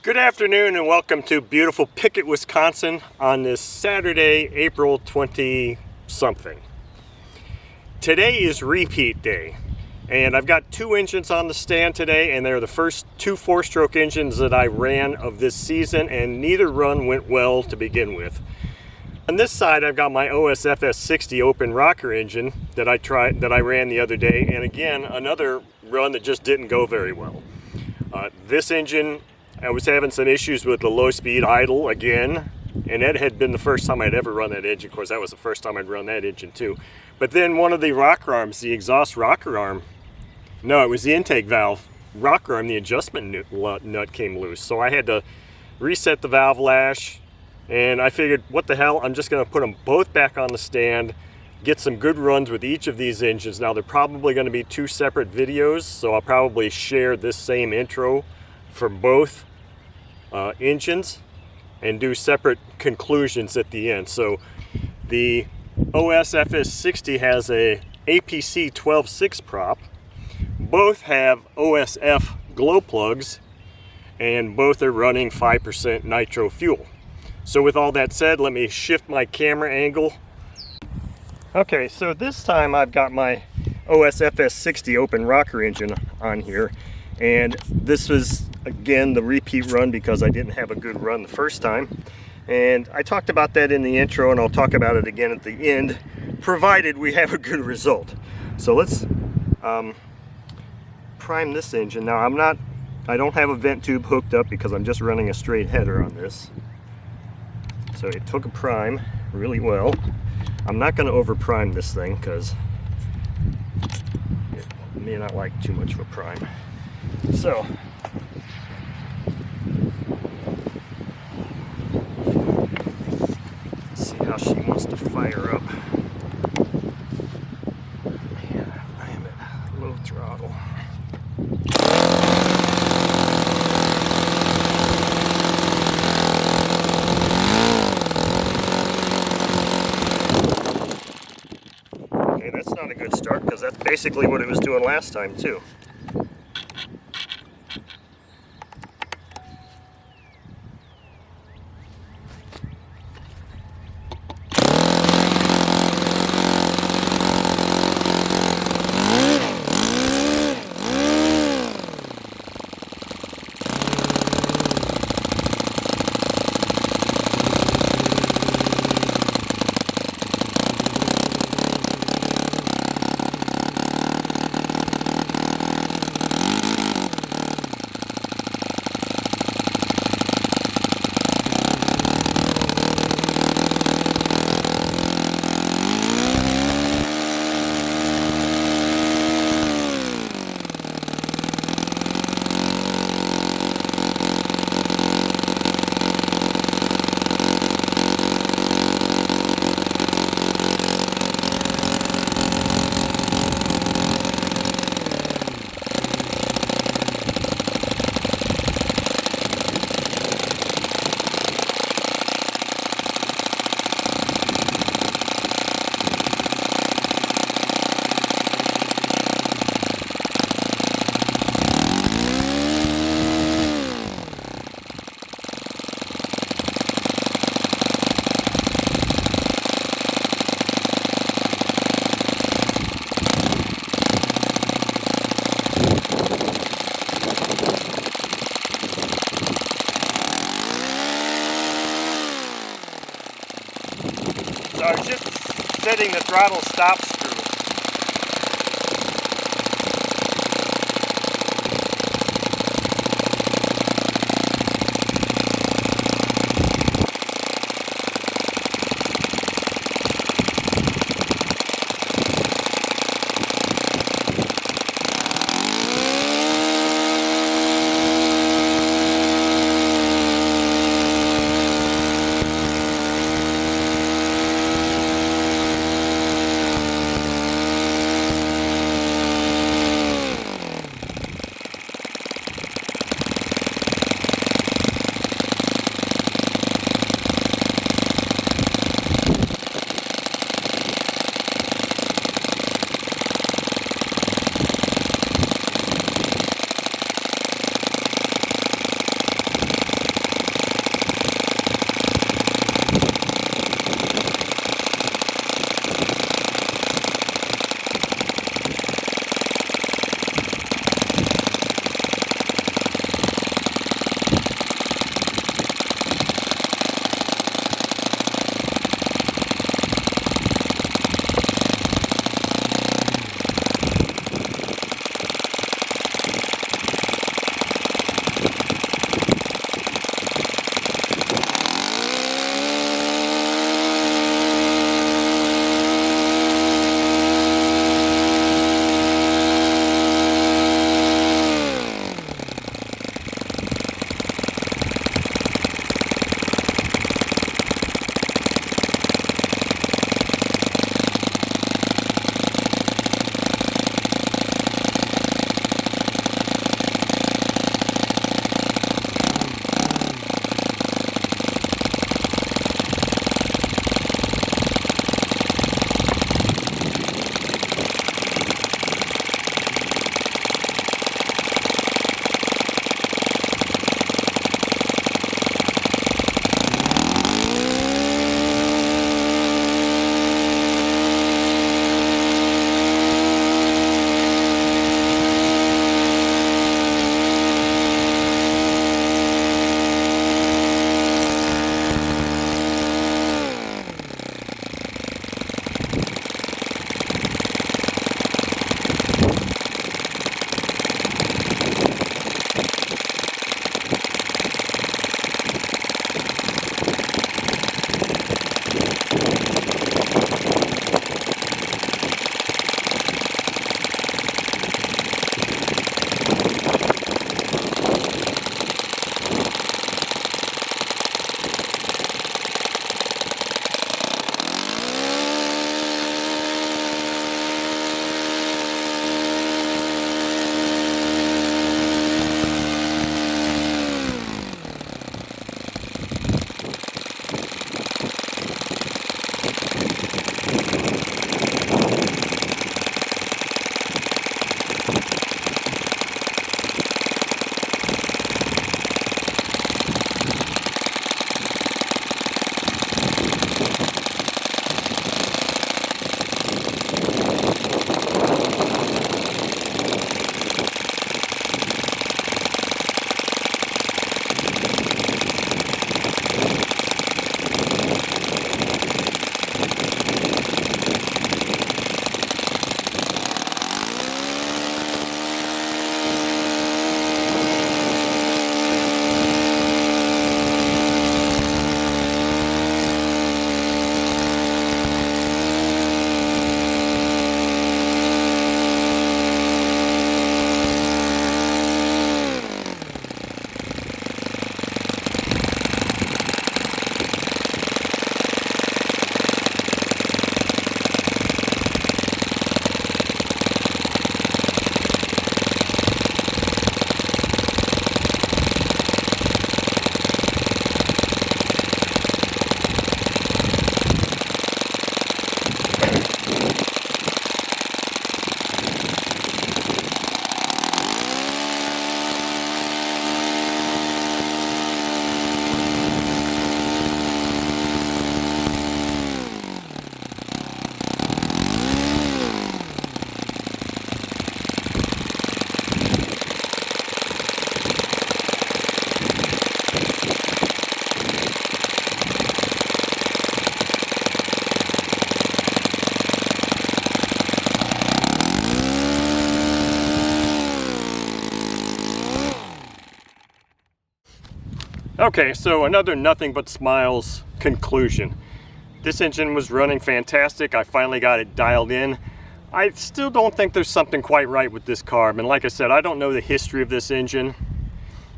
Good afternoon and welcome to beautiful Pickett, Wisconsin on this Saturday, April 20-something. Today is repeat day, and I've got two engines on the stand today, and they're the first two four-stroke engines that I ran of this season, and neither run went well to begin with. On this side, I've got my OS FS60 open rocker engine that I ran the other day, and again, another run that just didn't go very well. This engine, I was having some issues with the low-speed idle again, and that had been the first time I'd ever run that engine. Of course, that was the first time I'd run that engine too. But then one of the rocker arms, the exhaust rocker arm, no, it was the intake valve rocker arm, the adjustment nut came loose. So I had to reset the valve lash, and I figured, what the hell, I'm just going to put them both back on the stand, get some good runs with each of these engines. Now, they're probably going to be two separate videos, so I'll probably share this same intro for both engines and do separate conclusions at the end. So the OS FS60 has a APC 12.6 prop. Both have OSF glow plugs, and both are running 5% nitro fuel. So with all that said, let me shift my camera angle. Okay, so this time I've got my OS FS60 open rocker engine on here, and this was again the repeat run because I didn't have a good run the first time, and I talked about that in the intro, and I'll talk about it again at the end, provided we have a good result. So let's prime this engine. Now I don't have a vent tube hooked up because I'm just running a straight header on this, so it took a prime really well. I'm not going to over prime this thing because it may not like too much of a prime. So let's see how she wants to fire up. Man, I am at low throttle. Okay, that's not a good start because that's basically what it was doing last time too. So I was just setting the throttle stop screw. Okay, so another nothing but smiles conclusion. This engine was running fantastic. I finally got it dialed in. I still don't think there's something quite right with this carb. And like I said, I don't know the history of this engine.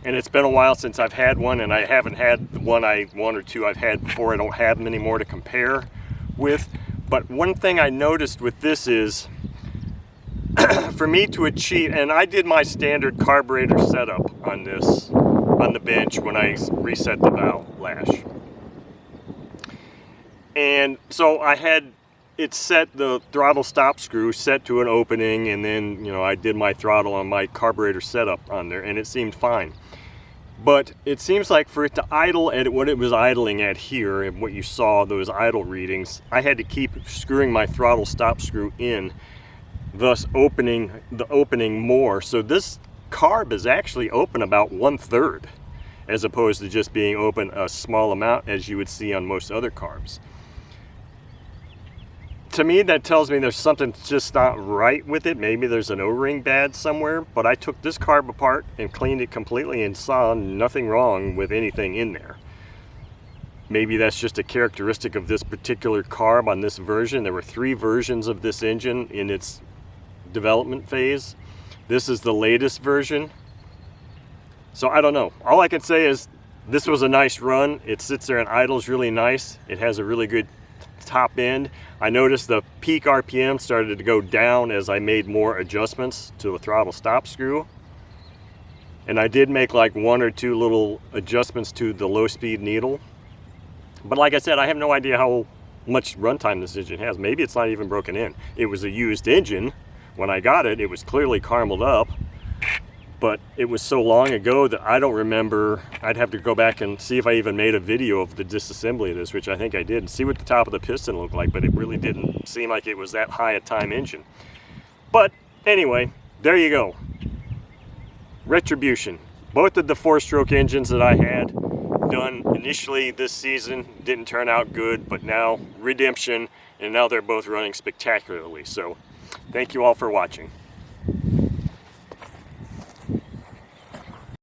And it's been a while since I've had one, and I haven't had the one or two I've had before. I don't have them anymore to compare with. But one thing I noticed with this is, for me to achieve, and I did my standard carburetor setup on this, on the bench when I reset the valve lash. And so I had it set, the throttle stop screw set to an opening, and then, you know, I did my throttle on my carburetor setup on there, and it seemed fine. But it seems like for it to idle at what it was idling at here, and what you saw, those idle readings, I had to keep screwing my throttle stop screw in, thus opening the opening more. So this carb is actually open about 1/3, as opposed to just being open a small amount as you would see on most other carbs. To me, that tells me there's something just not right with it. Maybe there's an O-ring bad somewhere, but I took this carb apart and cleaned it completely and saw nothing wrong with anything in there. Maybe that's just a characteristic of this particular carb on this version. There were 3 versions of this engine in its development phase. This is the latest version. So I don't know. All I can say is this was a nice run. It sits there and idles really nice. It has a really good top end. I noticed the peak RPM started to go down as I made more adjustments to the throttle stop screw. And I did make like 1 or 2 little adjustments to the low speed needle. But like I said, I have no idea how much runtime this engine has. Maybe it's not even broken in. It was a used engine. When I got it, it was clearly carameled up. But it was so long ago that I don't remember. I'd have to go back and see if I even made a video of the disassembly of this, which I think I did, and see what the top of the piston looked like, but it really didn't seem like it was that high a time engine. But anyway, there you go. Retribution. Both of the 4-stroke engines that I had done initially this season didn't turn out good, but now redemption, and now they're both running spectacularly. So thank you all for watching.